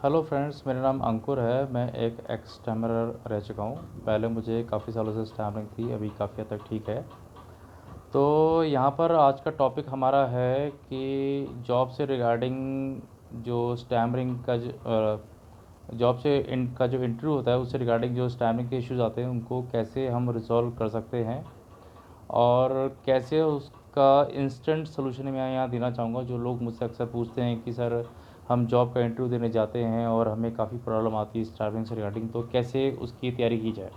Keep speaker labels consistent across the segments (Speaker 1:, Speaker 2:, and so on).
Speaker 1: Hello friends, मेरा नाम अंकुर है। मैं एक एक्स स्टैमरर रह चुका हूँ। पहले मुझे काफ़ी सालों से स्टैमरिंग थी, अभी काफ़ी हद तक ठीक है। तो यहाँ पर आज का टॉपिक हमारा है कि जॉब से रिगार्डिंग जो स्टैमरिंग का जॉब से का जो इंटरव्यू होता है उससे रिगार्डिंग जो स्टैमरिंग के इश्यूज़ आते हैं उनको कैसे हम रिजॉल्व कर सकते हैं और कैसे उसका इंस्टेंट सोल्यूशन मैं यहाँ देना चाहूँगा। जो लोग मुझसे अक्सर पूछते हैं कि सर हम जॉब का इंटरव्यू देने जाते हैं और हमें काफ़ी प्रॉब्लम आती है स्टार्टिंग से रिगार्डिंग, तो कैसे उसकी तैयारी की जाए।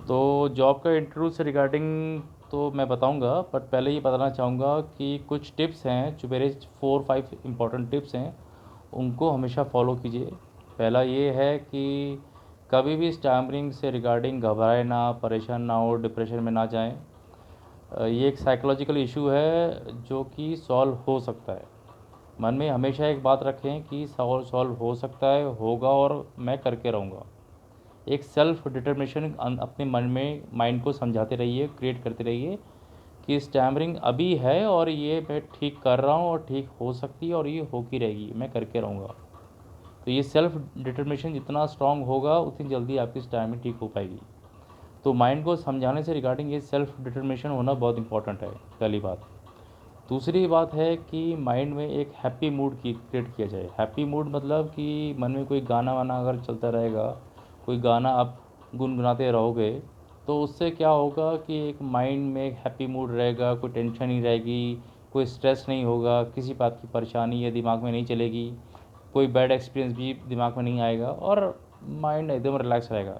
Speaker 1: तो जॉब का इंटरव्यू से रिगार्डिंग तो मैं बताऊंगा, बट पहले ये बताना चाहूँगा कि कुछ टिप्स हैं जो मेरे 4-5 इंपॉर्टेंट टिप्स हैं, उनको हमेशा फॉलो कीजिए। पहला ये है कि कभी भी स्टैमरिंग से रिगार्डिंग घबराए ना, परेशान ना हो, डिप्रेशन में ना जाएं। ये एक साइकोलॉजिकल इशू है जो कि सॉल्व हो सकता है। मन में हमेशा एक बात रखें कि सॉल्व हो सकता है, होगा और मैं करके रहूँगा। एक सेल्फ डिटर्मिनेशन अपने मन में माइंड को समझाते रहिए, क्रिएट करते रहिए कि स्टैमरिंग अभी है और ये मैं ठीक कर रहा हूँ और ठीक हो सकती है और ये होती रहेगी, मैं करके रहूँगा। तो ये सेल्फ डिटर्मिनेशन जितना स्ट्रांग होगा उतनी जल्दी आपकी स्टैमरिंग ठीक हो पाएगी। तो माइंड को समझाने से रिगार्डिंग ये सेल्फ डिटर्मिनेशन होना बहुत इंपॉर्टेंट है, पहली बात। दूसरी बात है कि माइंड में एक हैप्पी मूड की क्रिएट किया जाए। हैप्पी मूड मतलब कि मन में कोई गाना वाना अगर चलता रहेगा, कोई गाना आप गुनगुनाते रहोगे, तो उससे क्या होगा कि एक माइंड में एक हैप्पी मूड रहेगा, कोई टेंशन नहीं रहेगी, कोई स्ट्रेस नहीं होगा, किसी बात की परेशानी या दिमाग में नहीं चलेगी, कोई बैड एक्सपीरियंस भी दिमाग में नहीं आएगा और माइंड एकदम रिलैक्स रहेगा।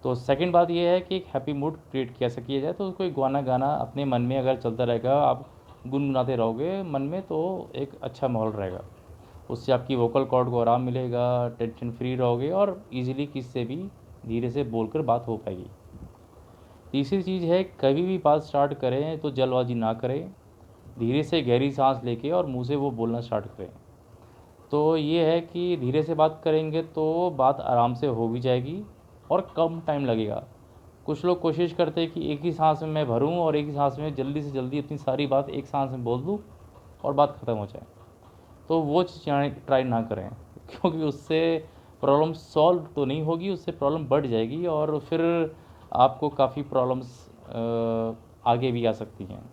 Speaker 1: तो सेकंड बात ये है कि एक हैप्पी मूड क्रिएट कैसे किया जाए। तो कोई गाना गाना अपने मन में अगर चलता रहेगा, आप गुनगुनाते रहोगे मन में, तो एक अच्छा माहौल रहेगा। उससे आपकी वोकल कॉर्ड को आराम मिलेगा, टेंशन फ्री रहोगे और इजीली किसी से भी धीरे से बोलकर बात हो पाएगी। तीसरी चीज़ है, कभी भी बात स्टार्ट करें तो जल्दबाजी ना करें, धीरे से गहरी सांस लेके और मुंह से वो बोलना स्टार्ट करें। तो ये है कि धीरे से बात करेंगे तो बात आराम से हो भी जाएगी और कम टाइम लगेगा। कुछ लोग कोशिश करते हैं कि एक ही सांस में मैं भरूं और एक ही सांस में जल्दी से जल्दी अपनी सारी बात एक सांस में बोल दूं और बात ख़त्म हो जाए। तो वो चीज़ ट्राई ना करें, क्योंकि उससे प्रॉब्लम सॉल्व तो नहीं होगी, उससे प्रॉब्लम बढ़ जाएगी और फिर आपको काफ़ी प्रॉब्लम्स आगे भी आ सकती हैं।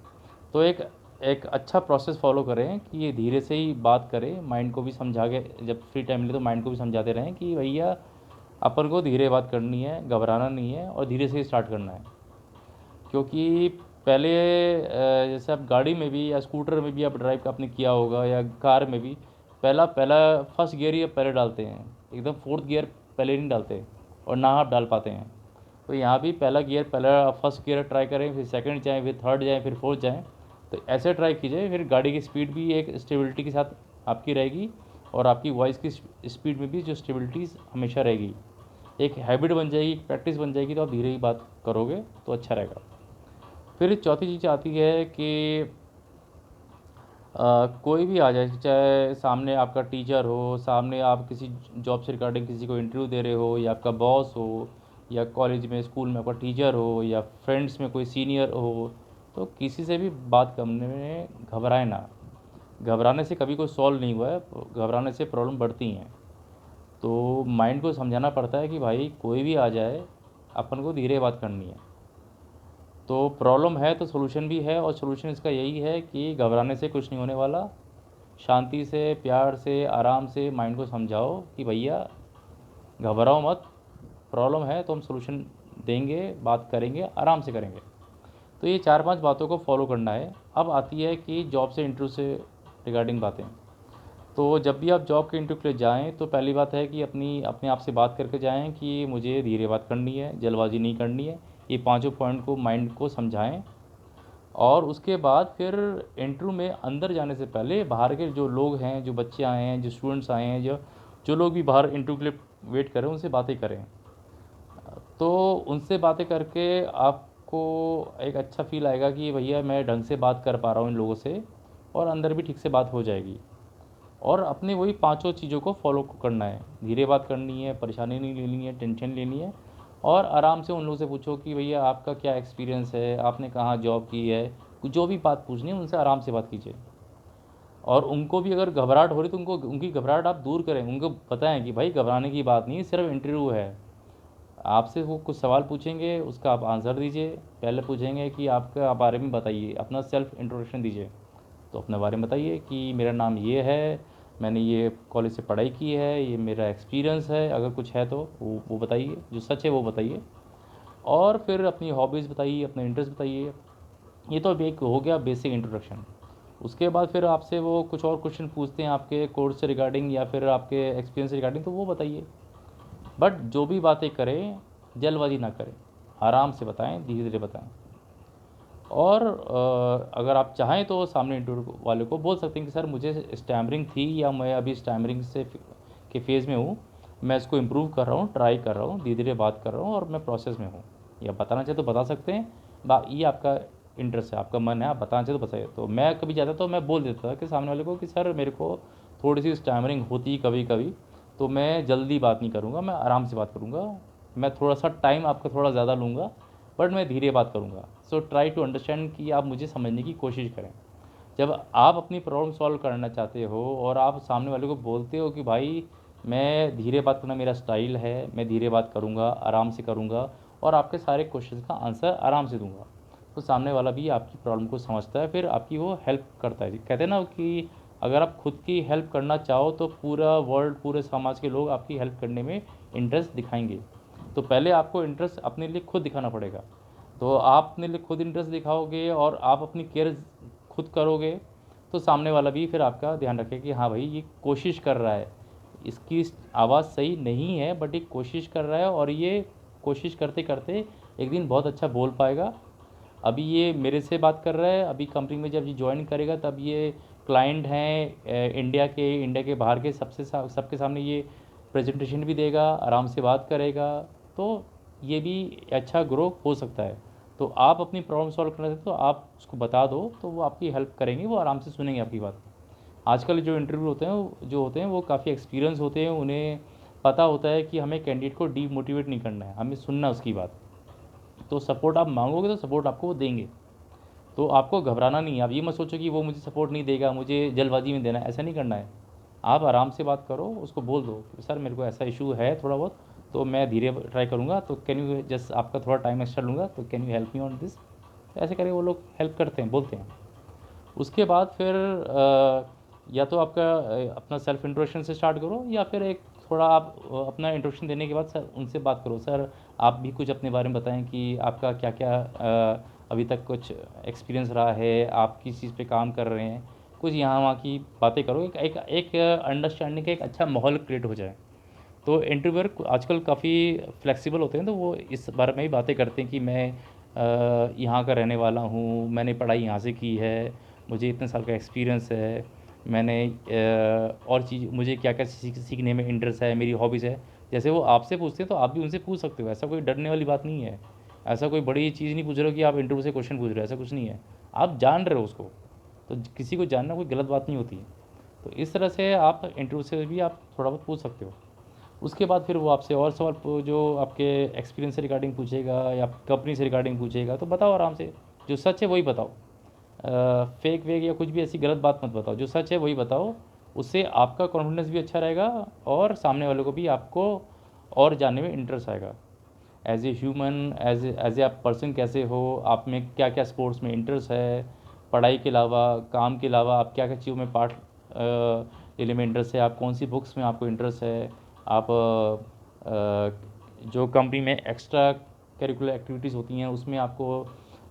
Speaker 1: तो एक एक अच्छा प्रोसेस फॉलो करें कि ये धीरे से ही बात करें, माइंड को भी समझा के, जब फ्री टाइम मिले तो माइंड को भी समझाते रहें कि भैया अपन को धीरे बात करनी है, घबराना नहीं है और धीरे से ही स्टार्ट करना है। क्योंकि पहले जैसे आप गाड़ी में भी या स्कूटर में भी आप ड्राइव आपने किया होगा या कार में भी, पहला पहला फर्स्ट गियर ही आप पहले डालते हैं, एकदम फोर्थ गियर पहले नहीं डालते और ना आप डाल पाते हैं। तो यहाँ भी पहला गियर, पहला फर्स्ट गियर ट्राई करें, फिर सेकंड जाएँ, फिर थर्ड जाएँ, फिर फोर्थ जाएँ। तो ऐसे ट्राई कीजिए, फिर गाड़ी की स्पीड भी एक स्टेबिलिटी के साथ आपकी रहेगी और आपकी वॉइस की स्पीड में भी जो स्टेबिलिटी हमेशा रहेगी। एक हैबिट बन जाएगी, एक प्रैक्टिस बन जाएगी, तो आप धीरे ही बात करोगे तो अच्छा रहेगा। फिर चौथी चीज़ आती है कि कोई भी आ जाए, चाहे सामने आपका टीचर हो, सामने आप किसी जॉब से रिगार्डिंग किसी को इंटरव्यू दे रहे हो, या आपका बॉस हो, या कॉलेज में स्कूल में आपका टीचर हो, या फ्रेंड्स में कोई सीनियर हो, तो किसी से भी बात करने में घबराए ना। घबराने से कभी कोई सॉल्व नहीं हुआ है, घबराने से प्रॉब्लम बढ़ती हैं। तो माइंड को समझाना पड़ता है कि भाई कोई भी आ जाए, अपन को धीरे बात करनी है। तो प्रॉब्लम है तो सॉल्यूशन भी है, और सॉल्यूशन इसका यही है कि घबराने से कुछ नहीं होने वाला। शांति से, प्यार से, आराम से माइंड को समझाओ कि भैया घबराओ मत, प्रॉब्लम है तो हम सॉल्यूशन देंगे, बात करेंगे, आराम से करेंगे। तो ये 4-5 बातों को फॉलो करना है। अब आती है कि जॉब से इंटरव्यू से रिगार्डिंग बातें। तो जब भी आप जॉब के इंटरव्यू के लिए जाएँ तो पहली बात है कि अपने आप से बात करके जाएँ कि मुझे धीरे बात करनी है, जल्दबाजी नहीं करनी है। ये पाँचों पॉइंट को माइंड को समझाएँ। और उसके बाद फिर इंटरव्यू में अंदर जाने से पहले बाहर के जो लोग हैं, जो बच्चे आए हैं, जो स्टूडेंट्स आए हैं, जो जो लोग भी बाहर इंटरव्यू के लिए वेट कर रहे हैं, उनसे बातें करें। तो उनसे बातें करके आपको एक अच्छा फील आएगा कि भैया मैं ढंग से बात कर पा रहा हूँ इन लोगों से, और अंदर भी ठीक से बात हो जाएगी। और अपने वही पांचों चीज़ों को फॉलो करना है, धीरे बात करनी है, परेशानी नहीं लेनी है, टेंशन लेनी है, और आराम से उन लोगों से पूछो कि भैया आपका क्या एक्सपीरियंस है, आपने कहाँ जॉब की है, जो भी बात पूछनी है उनसे आराम से बात कीजिए। और उनको भी अगर घबराहट हो रही तो उनको उनकी घबराहट आप दूर करें, उनको बताएं कि भाई घबराने की बात नहीं है, सिर्फ इंटरव्यू है। आपसे वो कुछ सवाल पूछेंगे, उसका आप आंसर दीजिए। पहले पूछेंगे कि आपका बारे में बताइए, अपना सेल्फ इंट्रोडक्शन दीजिए। तो अपने बारे में बताइए कि मेरा नाम ये है, मैंने ये कॉलेज से पढ़ाई की है, ये मेरा एक्सपीरियंस है, अगर कुछ है तो वो बताइए, जो सच है वो बताइए। और फिर अपनी हॉबीज़ बताइए, अपने इंटरेस्ट बताइए। ये तो अब एक हो गया बेसिक इंट्रोडक्शन। उसके बाद फिर आपसे वो कुछ और क्वेश्चन पूछते हैं आपके कोर्स से रिगार्डिंग या फिर आपके एक्सपीरियंस से रिगार्डिंग, तो वो बताइए। बट जो भी बातें करें जल्दबाजी ना करें, आराम से बताएं, धीरे धीरे बताएं। और अगर आप चाहें तो सामने इंटरव्यू वाले को बोल सकते हैं कि सर मुझे स्टैमरिंग थी, या मैं अभी स्टैमरिंग से के फेज़ में हूँ, मैं इसको इम्प्रूव कर रहा हूँ, ट्राई कर रहा हूँ, धीरे धीरे बात कर रहा हूँ और मैं प्रोसेस में हूँ। या बताना चाहे तो बता सकते हैं, ये आपका इंटरेस्ट है, आपका मन है, आप बताना चाहे तो बताइए। तो मैं कभी जाता तो मैं बोल देता था कि सामने वाले को कि सर मेरे को थोड़ी सी स्टैमरिंग होती कभी कभी, तो मैं जल्दी बात नहीं करूँगा, मैं आराम से बात करूँगा, मैं थोड़ा सा टाइम आपका थोड़ा ज़्यादा लूँगा, बट मैं धीरे बात करूँगा। सो ट्राई टू अंडरस्टैंड, कि आप मुझे समझने की कोशिश करें। जब आप अपनी प्रॉब्लम सॉल्व करना चाहते हो और आप सामने वाले को बोलते हो कि भाई मैं धीरे बात करना मेरा स्टाइल है, मैं धीरे बात करूँगा, आराम से करूँगा और आपके सारे क्वेश्चन का आंसर आराम से दूंगा, तो सामने वाला भी आपकी प्रॉब्लम को समझता है, फिर आपकी वो हेल्प करता है। कहते हैं ना कि अगर आप खुद की हेल्प करना चाहो तो पूरा वर्ल्ड, पूरे समाज के लोग आपकी हेल्प करने में इंटरेस्ट दिखाएंगे। तो पहले आपको इंटरेस्ट अपने लिए खुद दिखाना पड़ेगा। तो आप अपने लिए खुद इंटरेस्ट दिखाओगे और आप अपनी केयर खुद करोगे, तो सामने वाला भी फिर आपका ध्यान रखेगा कि हाँ भाई ये कोशिश कर रहा है, इसकी आवाज़ सही नहीं है बट ये कोशिश कर रहा है, और ये कोशिश करते करते एक दिन बहुत अच्छा बोल पाएगा। अभी ये मेरे से बात कर रहा है, अभी कंपनी में जब ये ज्वाइन करेगा तब ये क्लाइंट हैं इंडिया के बाहर के सबके सामने ये प्रेजेंटेशन भी देगा, आराम से बात करेगा, तो ये भी अच्छा ग्रो हो सकता है। तो आप अपनी प्रॉब्लम सॉल्व करना चाहते हो तो आप उसको बता दो, तो वो आपकी हेल्प करेंगे, वो आराम से सुनेंगे आपकी बात। आजकल जो इंटरव्यू होते हैं वो काफ़ी एक्सपीरियंस होते हैं, उन्हें पता होता है कि हमें कैंडिडेट को डीमोटिवेट नहीं करना है, हमें सुनना उसकी बात। तो सपोर्ट आप मांगोगे तो सपोर्ट आपको वो देंगे। तो आपको घबराना नहीं है, आप ये मत सोचो कि वो मुझे सपोर्ट नहीं देगा, मुझे जल्दबाजी में देना है, ऐसा नहीं करना है। आप आराम से बात करो, उसको बोल दो कि सर मेरे को ऐसा इशू है थोड़ा बहुत, तो मैं धीरे ट्राई करूँगा, तो कैन यू जस्ट आपका थोड़ा टाइम एक्स्ट्रा लूँगा, तो can you help me on this. ऐसे करके वो लोग हेल्प करते हैं, बोलते हैं। उसके बाद फिर या तो आपका अपना सेल्फ इंट्रोडक्शन से स्टार्ट करो, या फिर एक थोड़ा आप अपना इंट्रोडक्शन देने के बाद सर उनसे बात करो, सर आप भी कुछ अपने बारे में बताएं कि आपका क्या क्या अभी तक कुछ एक्सपीरियंस रहा है, आप किस चीज़ पे काम कर रहे हैं, कुछ यहाँ वहाँ की बातें करो, एक अंडरस्टैंडिंग का एक अच्छा माहौल क्रिएट हो जाए। तो इंटरव्यूअर आजकल काफ़ी फ्लेक्सिबल होते हैं, तो वो इस बारे में ही बातें करते हैं कि मैं यहाँ का रहने वाला हूँ, मैंने पढ़ाई यहाँ से की है, मुझे इतने साल का एक्सपीरियंस है, मैंने और चीज़ मुझे क्या क्या सीखने में इंटरेस्ट है, मेरी हॉबीज़ है। जैसे वो आपसे पूछते हैं तो आप भी उनसे पूछ सकते हो, ऐसा कोई डरने वाली बात नहीं है। ऐसा कोई बड़ी चीज़ नहीं पूछ रहे हो कि आप इंटरव्यू से क्वेश्चन पूछ रहे हो, ऐसा कुछ नहीं है। आप जान रहे हो उसको, तो किसी को जानना कोई गलत बात नहीं होती है। तो इस तरह से आप इंटरव्यू से भी आप थोड़ा बहुत पूछ सकते हो। उसके बाद फिर वो आपसे और सवाल जो आपके एक्सपीरियंस से रिगार्डिंग पूछेगा या कंपनी से रिगार्डिंग पूछेगा, तो बताओ आराम से, जो सच है वही बताओ। फेक वेक या कुछ भी ऐसी गलत बात मत बताओ, जो सच है वही बताओ। उससे आपका कॉन्फिडेंस भी अच्छा रहेगा और सामने वाले को भी आपको और जानने में इंटरेस्ट आएगा। As a human, as a आप पर्सन कैसे हो, आप में क्या क्या स्पोर्ट्स में इंटरेस्ट है, पढ़ाई के अलावा, काम के अलावा आप क्या क्या चीज़ों में पार्ट लेने में इंटरेस्ट है, आप कौन सी बुक्स में आपको इंटरेस्ट है, आप जो कंपनी में एक्स्ट्रा करिकुलर एक्टिविटीज़ होती हैं उसमें आपको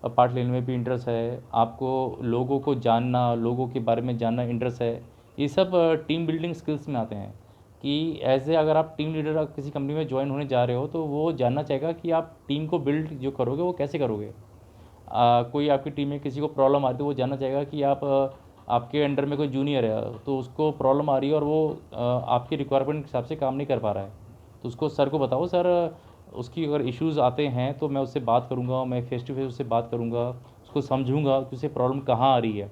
Speaker 1: पार्ट लेने में भी इंटरेस्ट है, आपको लोगों को जानना, लोगों के बारे में जानना इंटरेस्ट है। ये सब टीम बिल्डिंग स्किल्स में आते हैं। कि एज ए अगर आप टीम लीडर किसी कंपनी में ज्वाइन होने जा रहे हो तो वो जानना चाहेगा कि आप टीम को बिल्ड जो करोगे वो कैसे करोगे। कोई आपकी टीम में किसी को प्रॉब्लम आ रही है तो वो जानना चाहेगा कि आपके अंडर में कोई जूनियर है तो उसको प्रॉब्लम आ रही है और वो आपकी रिक्वायरमेंट के हिसाब से काम नहीं कर पा रहा है, तो उसको सर को बताओ, सर उसकी अगर इश्यूज़ आते हैं तो मैं उससे बात करूँगा, मैं फ़ेस टू फेस उससे बात करूँगा, उसको समझूंगा कि उसे प्रॉब्लम कहाँ आ रही है।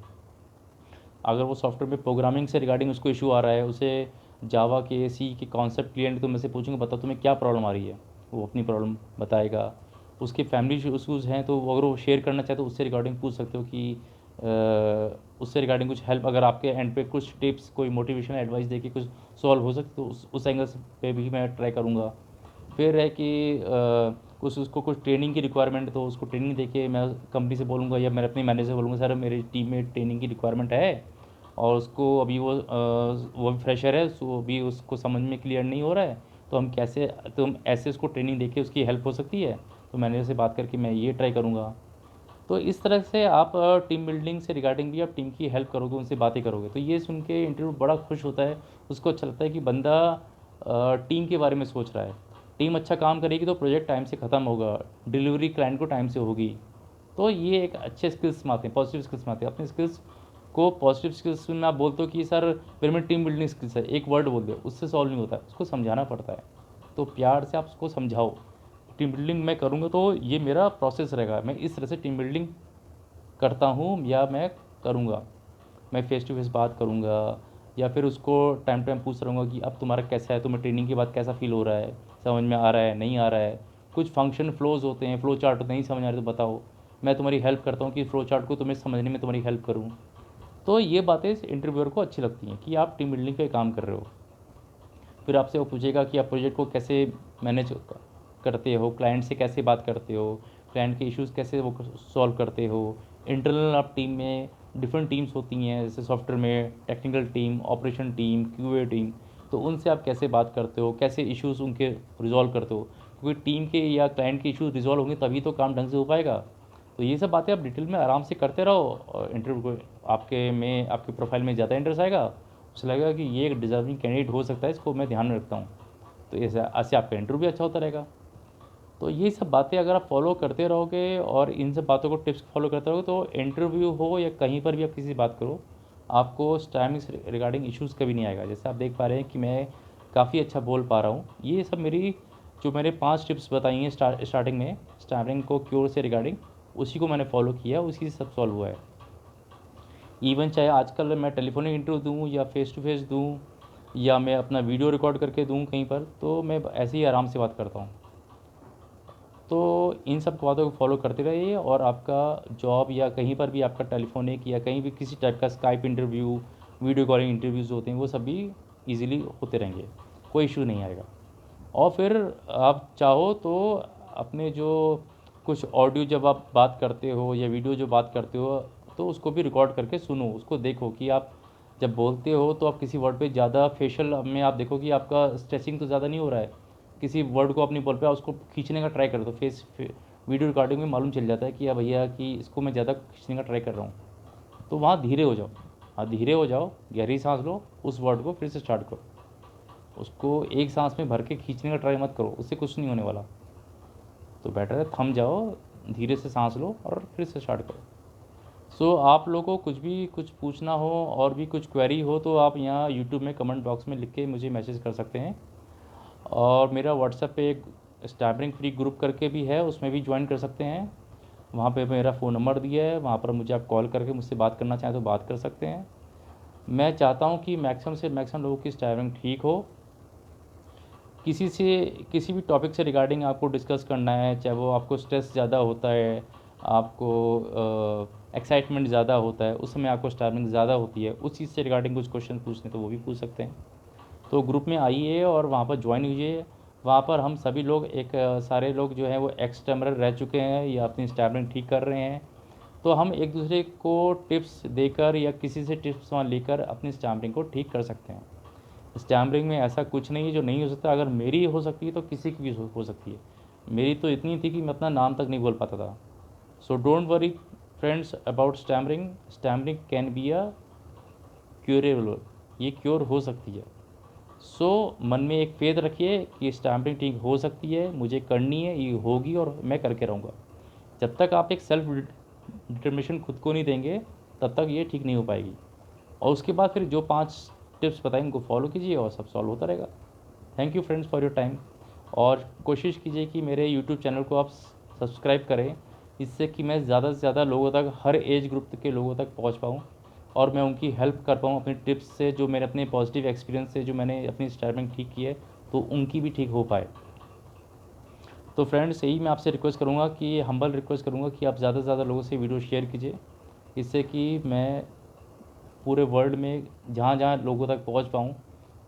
Speaker 1: अगर वो सॉफ्टवेयर में प्रोग्रामिंग से रिगार्डिंग उसको इशू आ रहा है, उसे जावा के सी के कॉन्सेप्ट क्लियर नहीं, तो मैं से पूछूंगा बताओ तुम्हें क्या प्रॉब्लम आ रही है, वो अपनी प्रॉब्लम बताएगा। उसके फैमिली इशूज़ हैं तो अगर वो शेयर करना चाहे तो उससे रिगार्डिंग पूछ सकते हो कि उससे रिगार्डिंग कुछ हेल्प अगर आपके एंड पे कुछ टिप्स कोई मोटिवेशन एडवाइस दे के कुछ सॉल्व हो सकती तो उस एंगल पे भी मैं ट्राई करूँगा। फिर है कि कुछ उसको कुछ ट्रेनिंग की रिक्वायरमेंट है तो उसको ट्रेनिंग दे के मैं कंपनी से बोलूँगा या मैं अपने मैनेजर से बोलूँगा, सर मेरी टीम में ट्रेनिंग की रिक्वायरमेंट है और उसको अभी वो फ्रेशर है, सो अभी उसको समझ में क्लियर नहीं हो रहा है, तो हम ऐसे उसको ट्रेनिंग देके उसकी हेल्प हो सकती है। तो मैनेजर से बात करके मैं ये ट्राई करूँगा। तो इस तरह से आप टीम बिल्डिंग से रिगार्डिंग भी आप टीम की हेल्प करोगे, उनसे बातें करोगे, तो ये सुन के इंटरव्यू बड़ा खुश होता है। उसको अच्छा लगता है कि बंदा टीम के बारे में सोच रहा है। टीम अच्छा काम करेगी तो प्रोजेक्ट टाइम से ख़त्म होगा, डिलीवरी क्लाइंट को टाइम से होगी। तो ये एक अच्छे स्किल्स में आते हैं, पॉजिटिव स्किल्स में आते हैं। अपने स्किल्स को पॉजिटिव स्किल्स में आप बोलते हो कि सर मेरे में टीम बिल्डिंग स्किल्स है, एक वर्ड बोल दो उससे सॉल्व नहीं होता है, उसको समझाना पड़ता है। तो प्यार से आप उसको समझाओ, टीम बिल्डिंग मैं करूँगा तो ये मेरा प्रोसेस रहेगा, मैं इस तरह से टीम बिल्डिंग करता हूँ या मैं करूँगा। मैं फ़ेस टू फेस बात करूँगा या फिर उसको टाइम टाइम पूछ रहूँगा कि अब तुम्हारा कैसा है, तुम्हें ट्रेनिंग के बाद कैसा फ़ील हो रहा है, समझ में आ रहा है नहीं आ रहा है। कुछ फंक्शन फ्लोज होते हैं, फ्लो चार्ट नहीं समझ आ रहे तो बताओ, मैं तुम्हारी हेल्प करता हूँ कि फ्लो चार्ट को तुम्हें समझने में तुम्हारी हेल्प करूँ। तो ये बातें इंटरव्यूअर को अच्छी लगती हैं कि आप टीम बिल्डिंग पे काम कर रहे हो। फिर आपसे वो पूछेगा कि आप प्रोजेक्ट को कैसे मैनेज करते हो, क्लाइंट से कैसे बात करते हो, क्लाइंट के इश्यूज़ कैसे वो सॉल्व करते हो। इंटरनल आप टीम में डिफरेंट टीम्स होती हैं, जैसे सॉफ्टवेयर में technical team, operation team, QA team, तो उनसे आप कैसे बात करते हो, कैसे इश्यूज़ उनके रिजॉल्व करते हो, क्योंकि टीम के या क्लाइंट के इश्यूज़ रिजॉल्व होंगे तभी तो काम ढंग से हो पाएगा। तो ये सब बातें आप डिटेल में आराम से करते रहो और इंटरव्यू को आपके प्रोफाइल में ज़्यादा इंटरेस्ट आएगा, उसे लगेगा कि ये एक डिजर्विंग कैंडिडेट हो सकता है, इसको मैं ध्यान में रखता हूँ। तो ऐसे आपका इंटरव्यू भी अच्छा होता रहेगा। तो ये सब बातें अगर आप फॉलो करते रहोगे और इन सब बातों को टिप्स फॉलो करते रहोगे तो इंटरव्यू हो या कहीं पर भी आप किसी से बात करो, आपको टाइमिंग से रिगार्डिंग इश्यूज़ कभी नहीं आएगा। जैसे आप देख पा रहे हैं कि मैं काफ़ी अच्छा बोल पा रहा हूँ, ये सब मेरी जो मैंने 5 टिप्स बताई हैं स्टार्टिंग में, स्टार्टिंग को क्योर से रिगार्डिंग, उसी को मैंने फॉलो किया, उसी से सब सॉल्व हुआ है। इवन चाहे आजकल मैं टेलीफोनिक इंटरव्यू दूँ या फेस टू फेस दूँ या मैं अपना वीडियो रिकॉर्ड करके दूँ कहीं पर, तो मैं ऐसे ही आराम से बात करता हूँ। तो इन सब बातों को फॉलो करते रहिए और आपका जॉब या कहीं पर भी आपका टेलीफोनिक या कहीं भी किसी टाइप का Skype interview, video calling interviews होते हैं, वो सब भी ईज़िली होते रहेंगे, कोई इशू नहीं आएगा। और फिर आप चाहो तो अपने जो कुछ ऑडियो जब आप बात करते हो या वीडियो जो बात करते हो, तो उसको भी रिकॉर्ड करके सुनो, उसको देखो कि आप जब बोलते हो तो आप किसी वर्ड पे ज़्यादा फेशियल में आप देखो कि आपका स्ट्रेचिंग तो ज़्यादा नहीं हो रहा है, किसी वर्ड को अपनी बोल पे उसको खींचने का ट्राई करो तो वीडियो रिकॉर्डिंग में मालूम चल जाता है कि या भैया कि इसको मैं ज़्यादा खींचने का ट्राई कर रहा हूँ। तो वहाँ धीरे हो जाओ, हाँ धीरे हो जाओ, गहरी सांस लो, उस वर्ड को फिर से स्टार्ट करो, उसको एक सांस में भर के खींचने का ट्राई मत करो, उससे कुछ नहीं होने वाला। तो बेटर है थम जाओ, धीरे से सांस लो और फिर से स्टार्ट करो। सो आप लोगों को कुछ पूछना हो और भी कुछ क्वेरी हो तो आप यहाँ यूट्यूब में कमेंट बॉक्स में लिख के मुझे मैसेज कर सकते हैं। और मेरा व्हाट्सएप पे एक स्टैमरिंग फ्री ग्रुप करके भी है, उसमें भी ज्वाइन कर सकते हैं। वहाँ पे मेरा फ़ोन नंबर दिया है, वहाँ पर मुझे आप कॉल करके मुझसे बात करना चाहें तो बात कर सकते हैं। मैं चाहता हूँ कि मैक्सिमम से मैक्सिमम लोगों की स्टैमरिंग ठीक हो। किसी भी टॉपिक से रिगार्डिंग आपको डिस्कस करना है, चाहे वो आपको स्ट्रेस ज़्यादा होता है, आपको एक्साइटमेंट ज़्यादा होता है, उस समय आपको स्टैमरिंग ज़्यादा होती है, उस चीज़ से रिगार्डिंग कुछ क्वेश्चन पूछने तो वो भी पूछ सकते हैं। तो ग्रुप में आइए और वहाँ पर ज्वाइन हुइए। वहाँ पर हम सभी लोग सारे लोग जो हैं वो एक्स स्टैमरर रह चुके हैं या अपनी स्टैमरिंग ठीक कर रहे हैं। तो हम एक दूसरे को टिप्स देकर या किसी से टिप्स वहाँ लेकर अपनी स्टैमरिंग को ठीक कर सकते हैं। स्टैमरिंग में ऐसा कुछ नहीं है जो नहीं हो सकता, अगर मेरी हो सकती है तो किसी की भी हो सकती है। मेरी तो इतनी थी कि मैं अपना नाम तक नहीं बोल पाता था। So don't worry friends about stammering, stammering can be a curable, ये क्योर हो सकती है। मन में एक फेथ रखिए कि स्टैम्पिंग ठीक हो सकती है, मुझे करनी है, ये होगी और मैं करके रहूँगा। जब तक आप एक सेल्फ डिटर्मिनेशन खुद को नहीं देंगे तब तक ये ठीक नहीं हो पाएगी। और उसके बाद फिर जो 5 टिप्स बताए उनको फॉलो कीजिए और सब सॉल्व होता रहेगा। Thank you friends for your time. और कोशिश कीजिए कि मेरे यूट्यूब चैनल को आप सब्सक्राइब करें, इससे कि मैं ज़्यादा से ज़्यादा लोगों तक, हर एज ग्रुप के लोगों तक पहुंच पाऊँ और मैं उनकी हेल्प कर पाऊँ अपनी टिप्स से, जो मैंने अपने पॉजिटिव एक्सपीरियंस से जो मैंने अपनी स्टार्टिंग ठीक की है तो उनकी भी ठीक हो पाए। तो फ्रेंड्स यही मैं आपसे रिक्वेस्ट करूँगा कि हम्बल रिक्वेस्ट करूँगा कि आप ज़्यादा से ज़्यादा लोगों से वीडियो शेयर कीजिए इससे कि मैं पूरे वर्ल्ड में जहाँ जहाँ लोगों तक पहुँच पाऊँ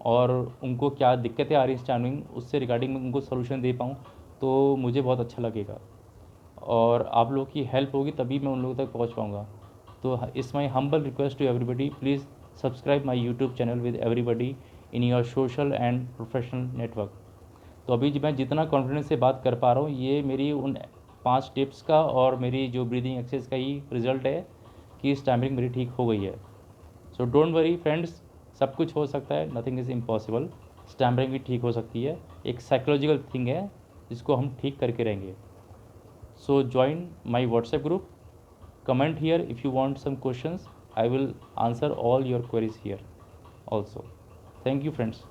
Speaker 1: और उनको क्या दिक्कतें आ रही हैं स्टैमरिंग, उससे रिगार्डिंग मैं उनको सोल्यूशन दे पाऊँ, तो मुझे बहुत अच्छा लगेगा। और आप लोगों की हेल्प होगी तभी मैं उन लोगों तक पहुँच पाऊँगा। तो it's my humble request to everybody, please subscribe my YouTube channel with everybody in your social and professional network. तो अभी मैं जितना कॉन्फिडेंस से बात कर पा रहा हूँ, ये मेरी उन 5 टिप्स का और मेरी जो ब्रीदिंग एक्सरसाइज का ही रिजल्ट है कि स्टैमरिंग मेरी ठीक हो गई है। सो डोंट वरी फ्रेंड्स, सब कुछ हो सकता है, नथिंग इज़ इम्पॉसिबल। स्टैमरिंग भी ठीक हो सकती है, एक साइकोलॉजिकल थिंग है जिसको हम ठीक करके रहेंगे। सो join my WhatsApp group, comment here if you want some questions. I will answer all your queries here also. Thank you friends.